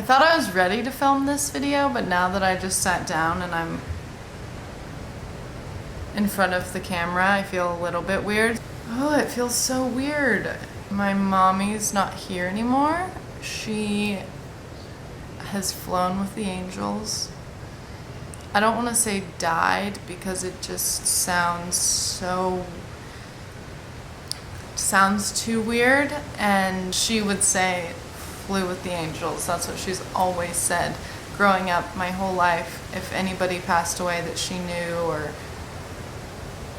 I thought I was ready to film this video, but now that I just sat down and I'm in front of the camera, I feel a little bit weird. Oh, it feels so weird. My mommy's not here anymore. She has flown with the angels. I don't want to say died because it just sounds too weird, and she would say flew with the angels. That's what she's always said growing up my whole life. If anybody passed away that she knew, or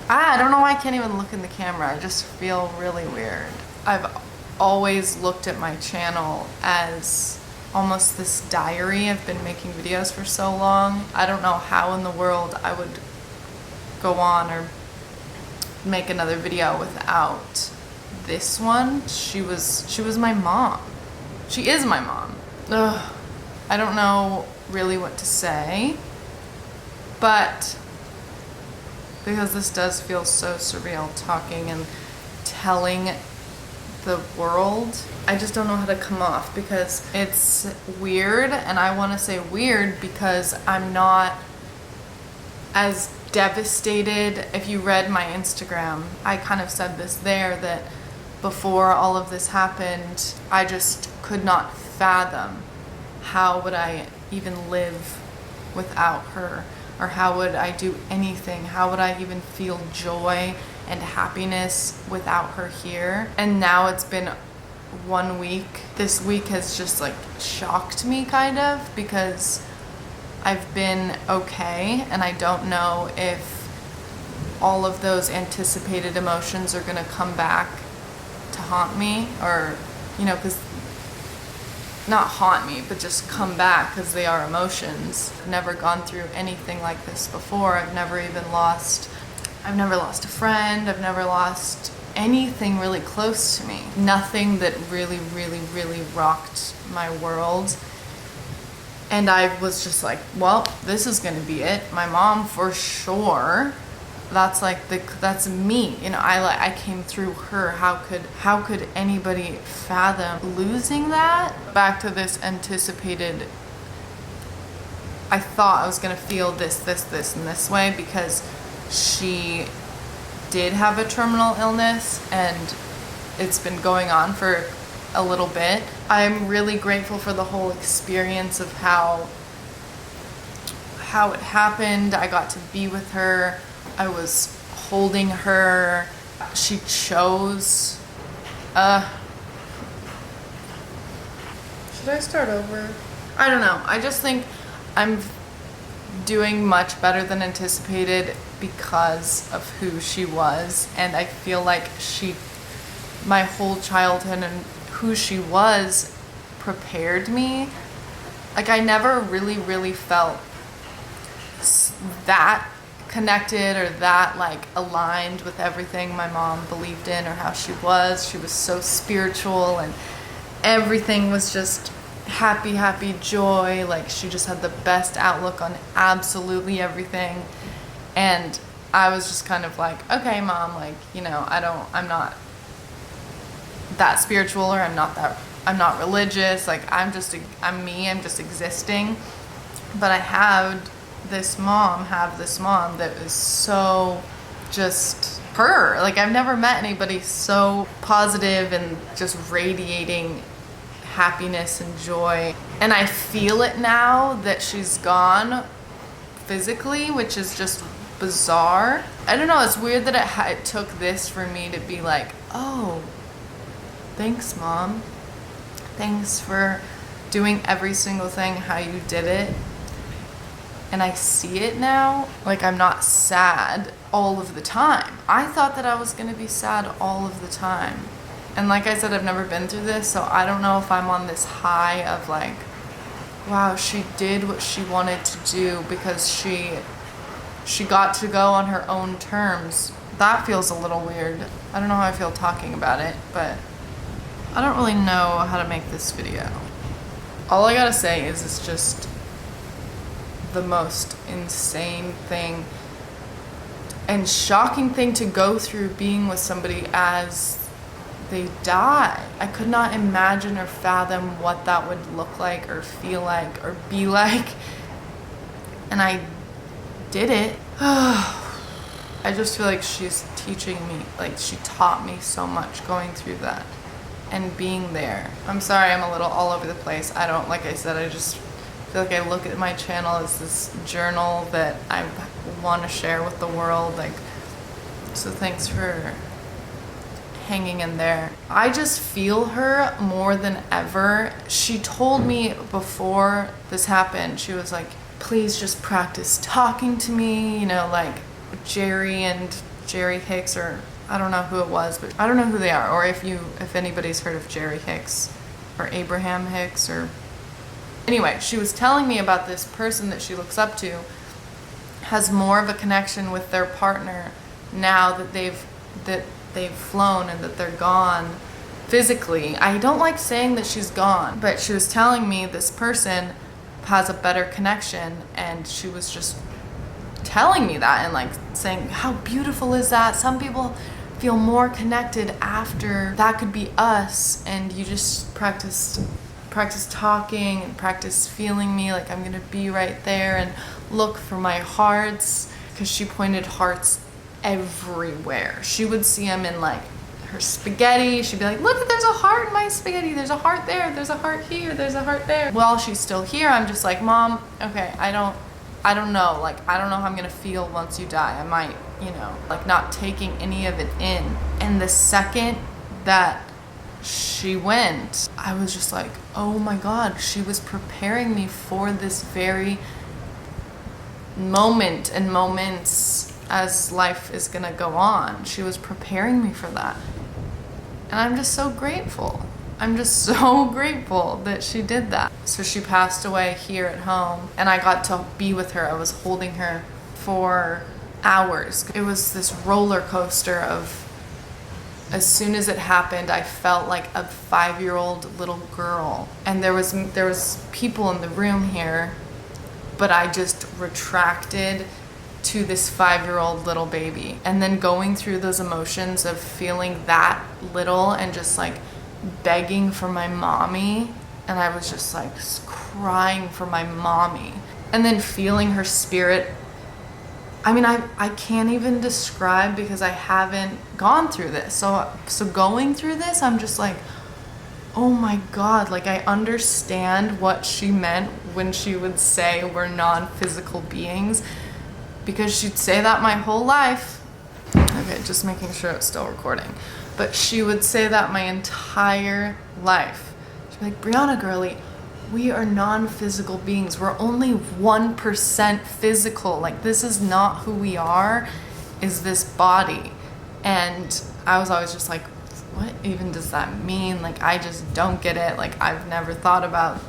I don't know why I can't even look in the camera. I just feel really weird. I've always looked at my channel as almost this diary. I've been making videos for so long. I don't know how in the world I would go on or make another video without this one. She was my mom. She is my mom. Ugh. I don't know really what to say, but because this does feel so surreal, talking and telling the world, I just don't know how to come off because it's weird, and I want to say weird because I'm not as devastated. If you read my Instagram, I kind of said this there, that before all of this happened, I just could not fathom how would I even live without her, or how would I do anything? How would I even feel joy and happiness without her here? And now it's been 1 week. This week has just like shocked me kind of, because I've been okay, and I don't know if all of those anticipated emotions are gonna come back to haunt me, or, you know, because not haunt me, but just come back, because they are emotions. I've never gone through anything like this before. I've never lost a friend. I've never lost anything really close to me. Nothing that really, really, really rocked my world. And I was just like, well, this is gonna be it. My mom, for sure. That's me. You know, I came through her. How could anybody fathom losing that? Back to this anticipated, I thought I was gonna feel this, and this way, because she did have a terminal illness and it's been going on for a little bit. I'm really grateful for the whole experience of how it happened. I got to be with her. I was holding her. She chose. Should I start over? I don't know. I just think I'm doing much better than anticipated because of who she was, and I feel like my whole childhood and who she was prepared me. Like, I never really, really felt that connected or that like aligned with everything my mom believed in or how she was. She was so spiritual, and everything was just happy joy. Like, she just had the best outlook on absolutely everything. And I was just kind of like, okay, mom, like, you know, I'm not that spiritual, or I'm not religious. Like, I'm me, I'm just existing. But I have this mom that is so just her. Like, I've never met anybody so positive and just radiating happiness and joy. And I feel it now that she's gone physically, which is just bizarre. I don't know, it's weird that it took this for me to be like, oh, thanks, mom. Thanks for doing every single thing how you did it. And I see it now. Like, I'm not sad all of the time. I thought that I was gonna be sad all of the time. And like I said, I've never been through this, so I don't know if I'm on this high of like, wow, she did what she wanted to do because she got to go on her own terms. That feels a little weird. I don't know how I feel talking about it, but I don't really know how to make this video. All I gotta say is it's just the most insane thing and shocking thing to go through, being with somebody as they die. I could not imagine or fathom what that would look like or feel like or be like. And I did it. I just feel like she's teaching me, like she taught me so much going through that and being there. I'm sorry I'm a little all over the place. I don't, like I said, I just feel like I look at my channel as this journal that I want to share with the world. Like, so thanks for hanging in there. I just feel her more than ever. She told me before this happened, she was like, please just practice talking to me, you know, like Jerry Hicks, or I don't know who it was, but I don't know who they are, or if anybody's heard of Jerry Hicks or Abraham Hicks, or anyway, she was telling me about this person that she looks up to has more of a connection with their partner now that they've flown and that they're gone physically. I don't like saying that she's gone, but she was telling me this person has a better connection, and she was just telling me that and like saying, how beautiful is that? Some people feel more connected after. That could be us, and you just practice talking and practice feeling me, like I'm gonna be right there, and look for my hearts, because she pointed hearts everywhere. She would see them in like her spaghetti. She'd be like, look, there's a heart in my spaghetti, there's a heart there, there's a heart here, there's a heart there. While she's still here, I'm just like, Mom, okay, I don't know, like I don't know how I'm gonna feel once you die. I might, you know, like not taking any of it in. And the second that she went, I was just like, oh my God, she was preparing me for this very moment and moments as life is gonna go on. She was preparing me for that. And I'm just so grateful. I'm just so grateful that she did that. So she passed away here at home, and I got to be with her. I was holding her for hours. It was this roller coaster of, as soon as it happened, I felt like a 5-year-old little girl. And there was people in the room here, but I just retracted to this 5-year-old little baby. And then going through those emotions of feeling that little and just like begging for my mommy. And I was just like crying for my mommy. And then feeling her spirit. I mean, I can't even describe, because I haven't gone through this. So going through this, I'm just like, oh my God, like I understand what she meant when she would say we're non-physical beings, because she'd say that my whole life. Okay, just making sure it's still recording. But she would say that my entire life. She'd be like, Brianna girlie, we are non-physical beings. We're only 1% physical. Like, this is not who we are, is this body. And I was always just like, what even does that mean? Like, I just don't get it. Like, I've never thought about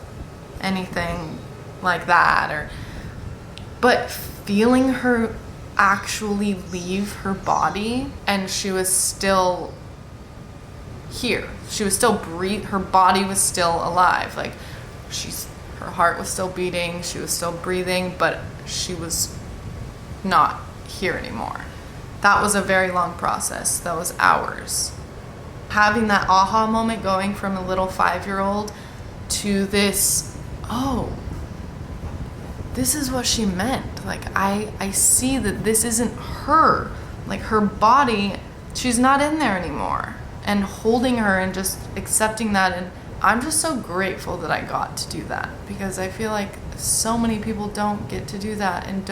anything like that. But feeling her actually leave her body, and she was still here. She was still her body was still alive. Like, her heart was still beating, she was still breathing, but she was not here anymore. That was a very long process. That was hours. Having that aha moment, going from a little 5-year-old to this, oh, this is what she meant. Like, I see that this isn't her. Like, her body, she's not in there anymore. And holding her and just accepting that, and I'm just so grateful that I got to do that, because I feel like so many people don't get to do that, and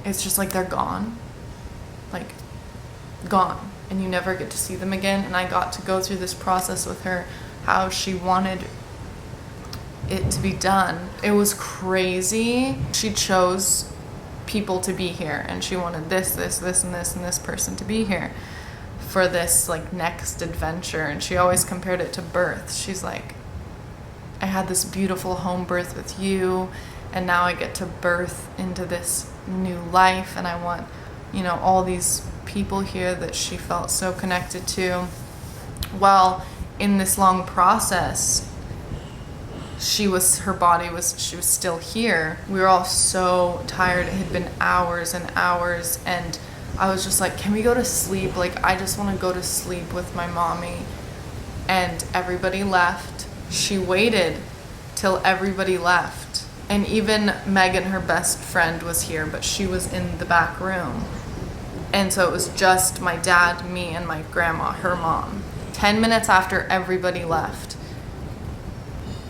it's just like they're gone. Like, gone. And you never get to see them again. And I got to go through this process with her, how she wanted it to be done. It was crazy. She chose people to be here, and she wanted this, and this person to be here for this like next adventure. And she always compared it to birth. She's like, I had this beautiful home birth with you, and now I get to birth into this new life, and I want, you know, all these people here that she felt so connected to. Well, in this long process, she was still here. We were all so tired. It had been hours and hours, and I was just like, can we go to sleep? Like, I just want to go to sleep with my mommy. And everybody left. She waited till everybody left. And even Megan, her best friend, was here, but she was in the back room. And so it was just my dad, me, and my grandma, her mom. 10 minutes after everybody left,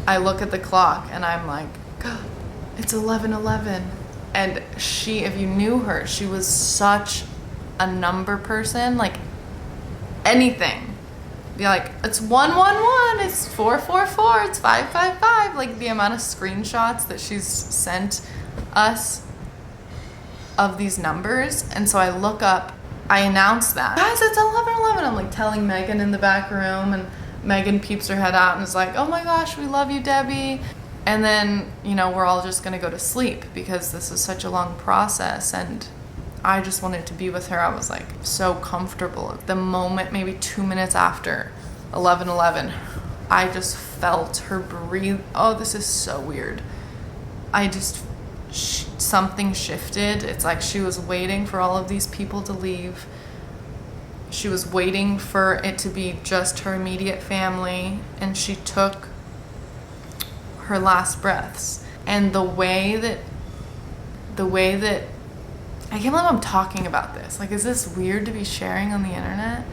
I look at the clock and I'm like, God, it's 11:11. And she, if you knew her, she was such a number person. Like, anything. Be like, it's 111, it's 444, it's 555. Like, the amount of screenshots that she's sent us of these numbers. And so I look up, I announce that, guys, it's 11:11. I'm like telling Megan in the back room, and Megan peeps her head out and is like, oh my gosh, we love you, Debbie. And then, you know, we're all just gonna go to sleep because this is such a long process, and I just wanted to be with her. I was like so comfortable. The moment, maybe 2 minutes after 11:11, I just felt her breathe. Oh, this is so weird. I just, something shifted. It's like she was waiting for all of these people to leave. She was waiting for it to be just her immediate family, and she took her last breaths. And the way that I can't believe I'm talking about this. Like, is this weird to be sharing on the internet?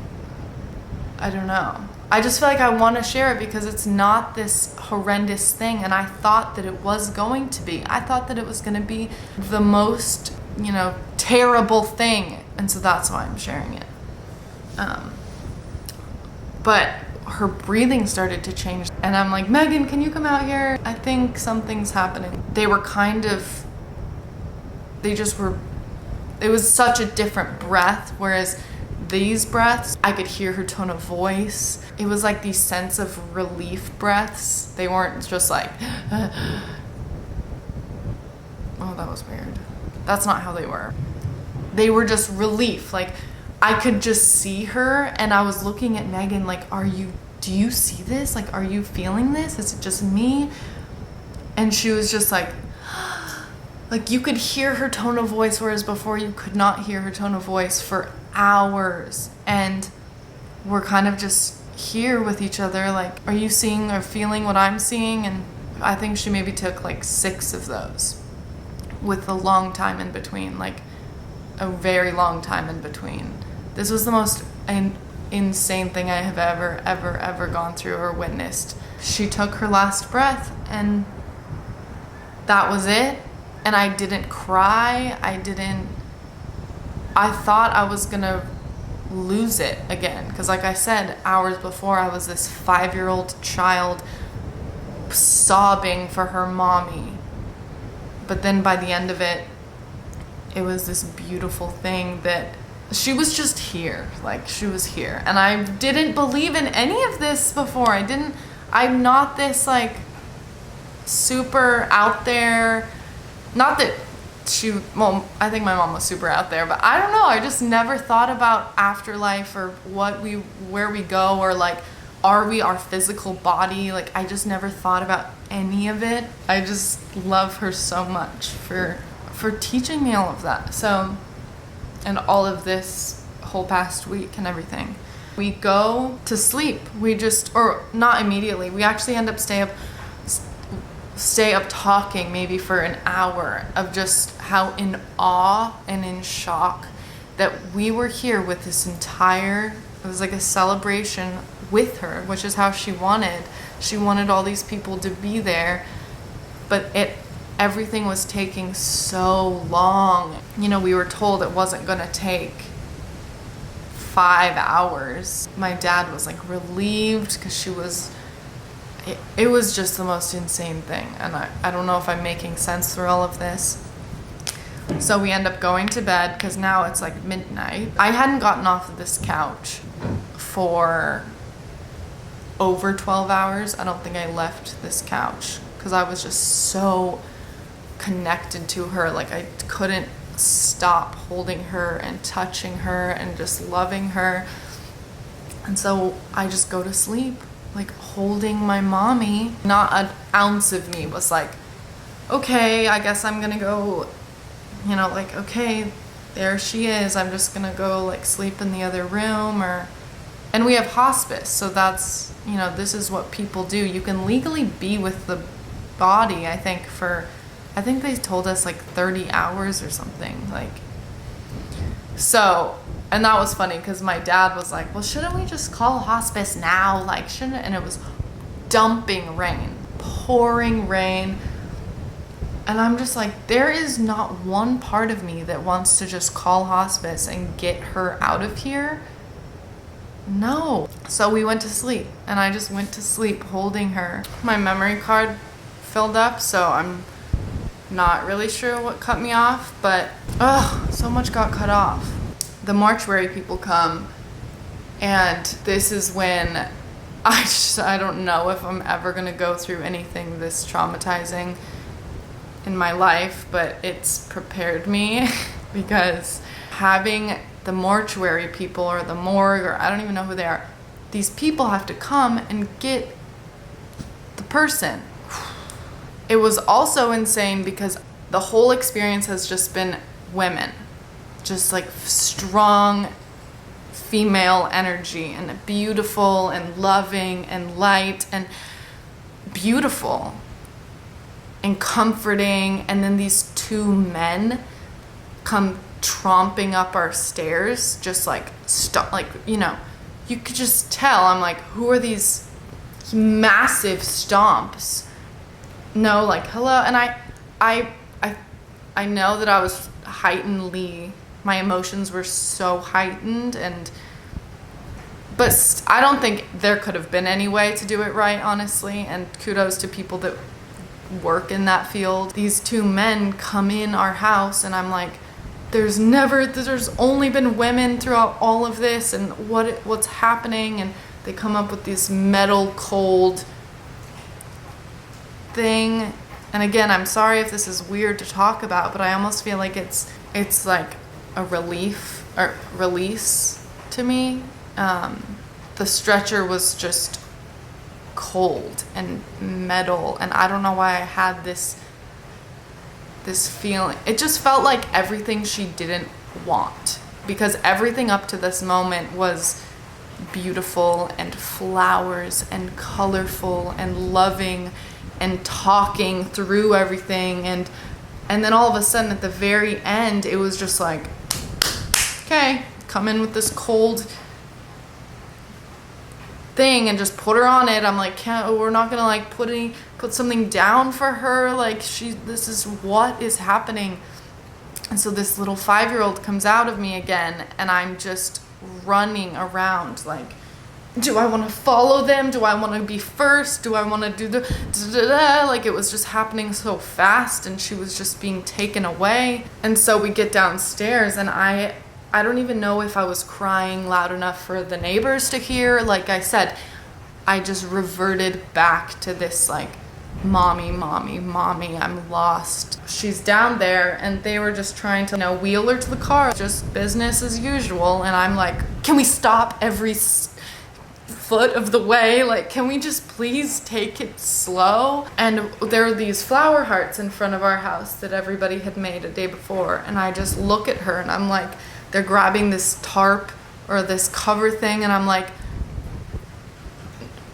I don't know. I just feel like I want to share it because it's not this horrendous thing, and I thought that it was going to be. I thought that it was going to be the most, you know, terrible thing, and so that's why I'm sharing it. But her breathing started to change, and I'm like, Megan, can you come out here? I think something's happening. They were it was such a different breath, whereas these breaths, I could hear her tone of voice. It was like these sense of relief breaths. They weren't just like, oh, that was weird. That's not how they were. They were just relief. Like, I could just see her, and I was looking at Megan like, do you see this? Like, are you feeling this? Is it just me? And she was just like you could hear her tone of voice, whereas before you could not hear her tone of voice for hours. And we're kind of just here with each other, like, are you seeing or feeling what I'm seeing? And I think she maybe took like 6 of those with a long time in between, like a very long time in between. This was the most insane thing I have ever gone through or witnessed. She took her last breath, and that was it. And I didn't cry. I thought I was gonna lose it again. Because like I said, hours before, I was this 5-year-old child sobbing for her mommy. But then by the end of it, it was this beautiful thing that she was just here. Like, she was here. And I didn't believe in any of this before. I'm not this like super out there. Not that I think my mom was super out there, but I don't know. I just never thought about afterlife or where we go, or like, are we our physical body? Like, I just never thought about any of it. I just love her so much for teaching me all of that. So, and all of this whole past week and everything. We go to sleep. Or not immediately. We actually end up stay up talking maybe for an hour of just how in awe and in shock that we were here with this it was like a celebration with her, which is how she wanted all these people to be there, but everything was taking so long. You know, we were told it wasn't gonna take 5 hours. My dad was like relieved because it was just the most insane thing. And I don't know if I'm making sense through all of this. So we end up going to bed because now it's like midnight. I hadn't gotten off of this couch for over 12 hours. I don't think I left this couch because I was just so connected to her. Like, I couldn't stop holding her and touching her and just loving her. And so I just go to sleep, like holding my mommy. Not an ounce of me was like, okay, I guess I'm gonna go, you know, like, okay, there she is. I'm just gonna go like sleep in the other room, and we have hospice, so that's, you know, this is what people do. You can legally be with the body, I think they told us like 30 hours or something, like. So, and that was funny because my dad was like, well, shouldn't we just call hospice now? Like, shouldn't it? And it was dumping rain, pouring rain. And I'm just like, there is not one part of me that wants to just call hospice and get her out of here. No. So we went to sleep, and I just went to sleep holding her. My memory card filled up, so I'm not really sure what cut me off, but so much got cut off. The mortuary people come, and this is when I don't know if I'm ever gonna go through anything this traumatizing in my life, but it's prepared me because having the mortuary people or the morgue, or I don't even know who they are, these people have to come and get the person. It was also insane because the whole experience has just been women, just like strong female energy, and beautiful and loving and light and beautiful and comforting. And then these two men come tromping up our stairs, just like like, you know, you could just tell. I'm like, who are these massive stomps? No, like, hello. And I know that I was heightenedly, my emotions were so heightened, but I don't think there could have been any way to do it right, honestly. And kudos to people that work in that field. These two men come in our house, and I'm like, there's only been women throughout all of this, and what's happening? And they come up with this metal cold thing. And again, I'm sorry if this is weird to talk about, but I almost feel like it's like a relief or release to me. The stretcher was just cold and metal, and I don't know why I had this feeling. It just felt like everything she didn't want, because everything up to this moment was beautiful and flowers and colorful and loving and talking through everything, and then all of a sudden at the very end it was just like, okay, come in with this cold thing and just put her on it. I'm like, we're not gonna like put something down for her, like this is what is happening. And so this little 5-year-old comes out of me again, and I'm just running around like, do I want to follow them? Do I want to be first? Do I want to do the da-da-da? Like, it was just happening so fast, and she was just being taken away. And so we get downstairs, and I don't even know if I was crying loud enough for the neighbors to hear. Like I said, I just reverted back to this like, mommy, I'm lost. She's down there, and they were just trying to, wheel her to the car, just business as usual. And I'm like, can we stop every foot of the way? Like, can we just please take it slow? And there are these flower hearts in front of our house that everybody had made a day before, and I just look at her, and I'm like, they're grabbing this tarp or this cover thing, and I'm like,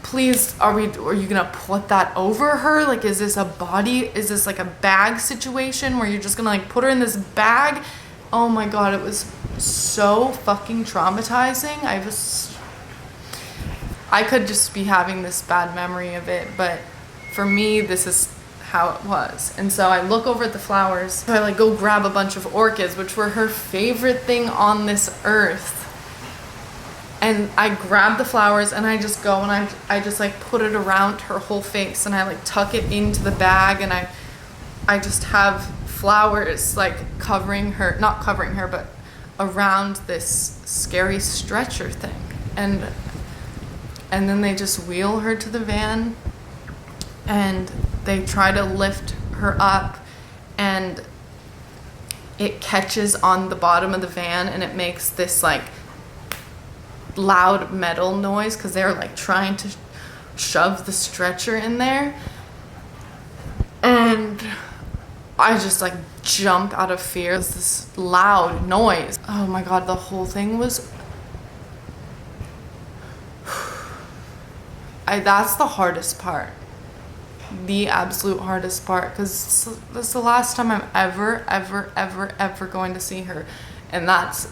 please, are you gonna put that over her? Like, is this like a bag situation where you're just gonna like put her in this bag? Oh my god, it was so fucking traumatizing. I could just be having this bad memory of it, but for me, this is how it was. And so I look over at the flowers, so I like go grab a bunch of orchids, which were her favorite thing on this earth. And I grab the flowers, and I just go and I just like put it around her whole face, and I like tuck it into the bag, and I just have flowers like not covering her, but around this scary stretcher thing. And then they just wheel her to the van, and they try to lift her up, and it catches on the bottom of the van, and it makes this like loud metal noise because they're like trying to shove the stretcher in there. And I just like jump out of fear. It was this loud noise. Oh my God, the whole thing was, that's the hardest part. The absolute hardest part, because this is the last time I'm ever going to see her. And that's,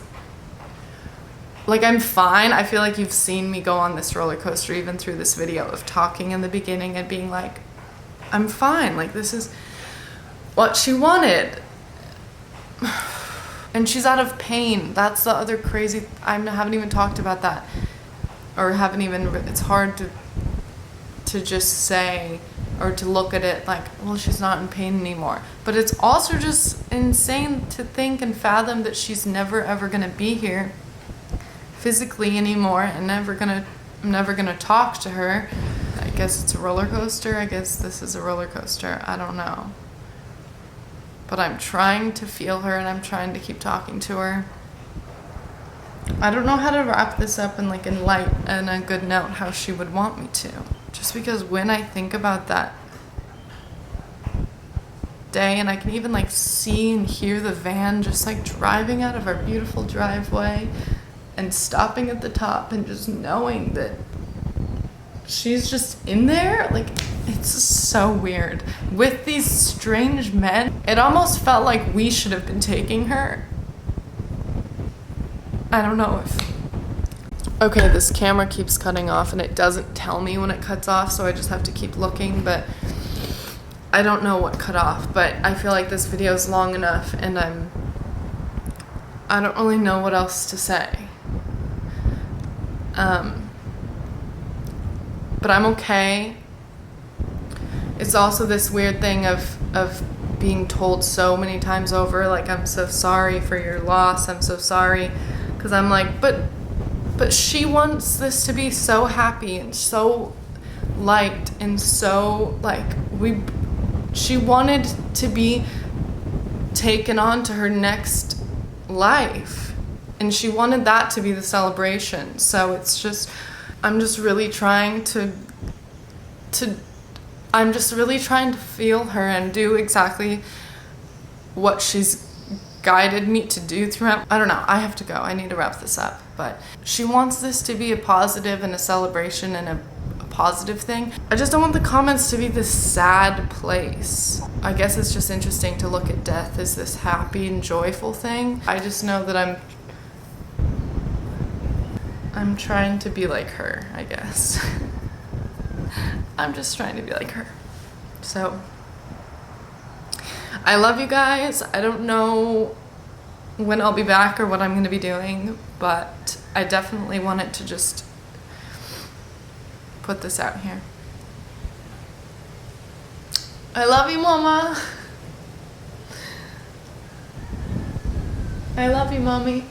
like, I'm fine. I feel like you've seen me go on this roller coaster even through this video of talking in the beginning and being like, I'm fine. Like, this is what she wanted. And she's out of pain. That's the other crazy, I haven't even talked about that. Or haven't even, it's hard to just say or to look at it like, well, she's not in pain anymore. But it's also just insane to think and fathom that she's never ever gonna be here physically anymore, and I'm never gonna talk to her. I guess it's a roller coaster. I guess this is a roller coaster. I don't know. But I'm trying to feel her, and I'm trying to keep talking to her. I don't know how to wrap this up in like in light and a good note how she would want me to. Just because when I think about that day, and I can even like see and hear the van just like driving out of our beautiful driveway and stopping at the top, and just knowing that she's just in there, like, it's so weird. With these strange men, it almost felt like we should have been taking her. I don't know if... Okay, this camera keeps cutting off and it doesn't tell me when it cuts off, so I just have to keep looking, but I don't know what cut off, but I feel like this video is long enough, and I don't really know what else to say. But I'm okay. It's also this weird thing of being told so many times over, like, I'm so sorry for your loss, I'm so sorry, because I'm like, but she wants this to be so happy and so light and so, like, she wanted to be taken on to her next life, and she wanted that to be the celebration. So it's just, I'm just really trying to feel her and do exactly what she's guided me to do throughout. I don't know, I have to go, I need to wrap this up. But she wants this to be a positive and a celebration and a positive thing. I just don't want the comments to be this sad place. I guess it's just interesting to look at death as this happy and joyful thing. I just know that I'm trying to be like her, I guess. I'm just trying to be like her. So, I love you guys. I don't know when I'll be back or what I'm gonna be doing, but I definitely wanted to just put this out here. I love you, Mama. I love you, Mommy.